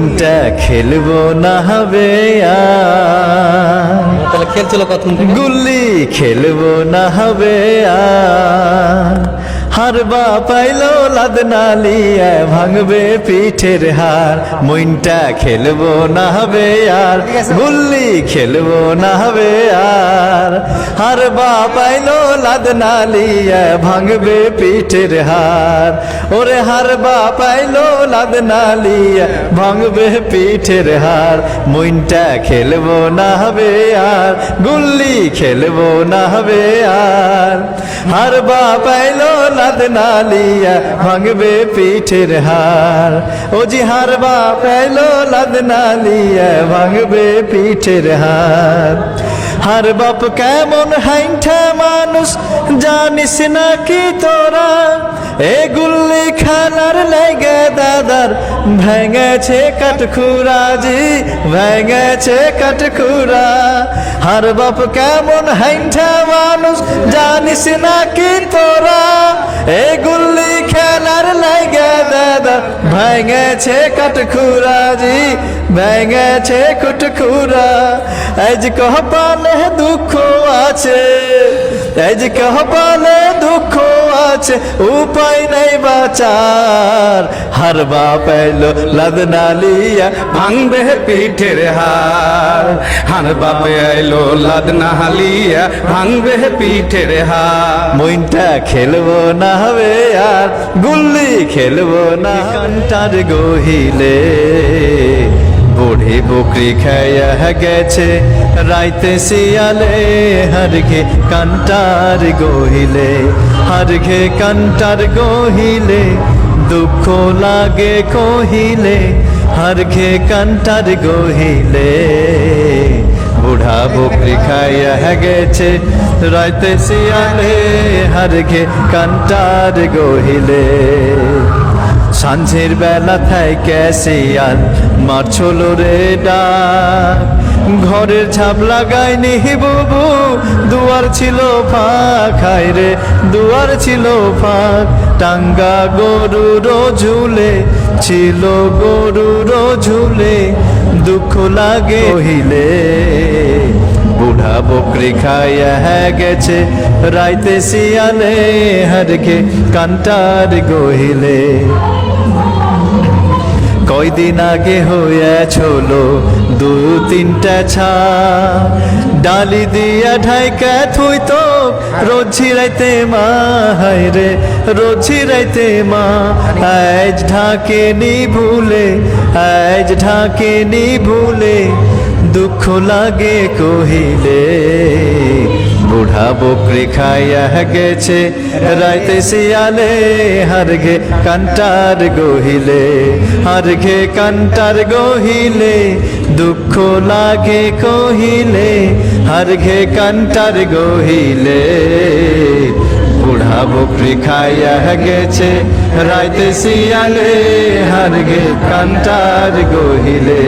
মইনটা খেলবো না হবে আর, তাহলে খেলছিল কখন থেকে? গুল্লি খেলবো না হবে আর, হারবা পাইলো লাদনালিয়া ভাঙবে পিঠের হার, মইনটা খেলবো না হবে আর, গুল্লি খেলবো না হবে আর, হারবা পাইলো লাদনালিয়া ভাঙবে পিঠের হার, ওরে হারবা পাইলো লাদনালিয়া ভাঙবে পিঠের হার, মইনটা খেলবো না হবে আর, গুল্লি খেলবো না হবে আর, হারবা পাইলো লাদনালিয়া ভাঙবে পিঠের হার, ও জি হারবা পাইলো লাদনালিয়া ভাঙবে পিঠের হার। হার বাপ কেমন হাইঠা মানুষ জানিস নাকি তোরা, এ গুল্লি খেলার লেগে দাদার ভেঙেছে কাঠখুরা, জি ভেঙেছে কাঠখুরা। হার বাপ কেমন হাইঠা মানুষ জানিস নাকি তোরা, এ গুল্লি খেলার লেগে দাদা ভেঙেছে কাঠখুরা, জি ভেঙেছে কাঠখুরা। এই যে কপালে দুঃখ আছে, এই যে কপালে দুঃখ আছে, উপায় নেই বাঁচার, হারবা পাইলো লাদনালিয়া ভাঙবে পিঠের হার, হারবা পাইলো লাদনালিয়া ভাঙবে পিঠের হার। মইনটা খেলবো না হবে আর, গুল্লি খেলবো না। কান্টার গহিলে বুড়ি বকরি খাইয়া গেছে রাইতে শিয়ালে, হারঘে কান্টার গহিলে, হারঘে কান্টার গহিলে, দুঃখ লাগে কহিলে, হারঘে কান্টার গহিলে, বুড়া বকরি খাইয়া গেছে রাইতে শিয়ালে, হারঘে কান্টার গহিলে। সাঁঝের বেলা থাইকে শিয়াল মারছিল রে ডাক, ঘরের ছাপ লাগাইনি বুবু দুয়ার ছিল ফাঁক, হায় রে দুয়ার ছিল ফাঁক, টাঙ্গা গরুর ঝুলে ছিল গরুর ঝুলে, দুঃখ লাগে কহিলে, বুড়া বকরি খাইয়া গেছে রাইতে শিয়ালে, হারঘে কান্টার গহিলে। কয়দিন আগে হয়েছিল দু তিনটা ছা, ডালি দিয়া ঢাইকা থুই তো রোজ ছিড়াইতে মা, হায় রে রোজ ছিড়াইতে মা, আজ ঢাকেনি ভুলে, আজ ঢাকেনি ভুলে, দুঃখ লাগে কহিলে, বুড়া বকরি খাইয়া গেছে রাইতে শিয়ালে, হারঘে কান্টার গহিলে, হারঘে কান্টার গহিলে, দুঃখ লাগে কহিলে, হারঘে কান্টার গহিলে, বুড়া বকরি খাইয়া গেছে রাইতে শিয়ালে, হারঘে কান্টার গহিলে।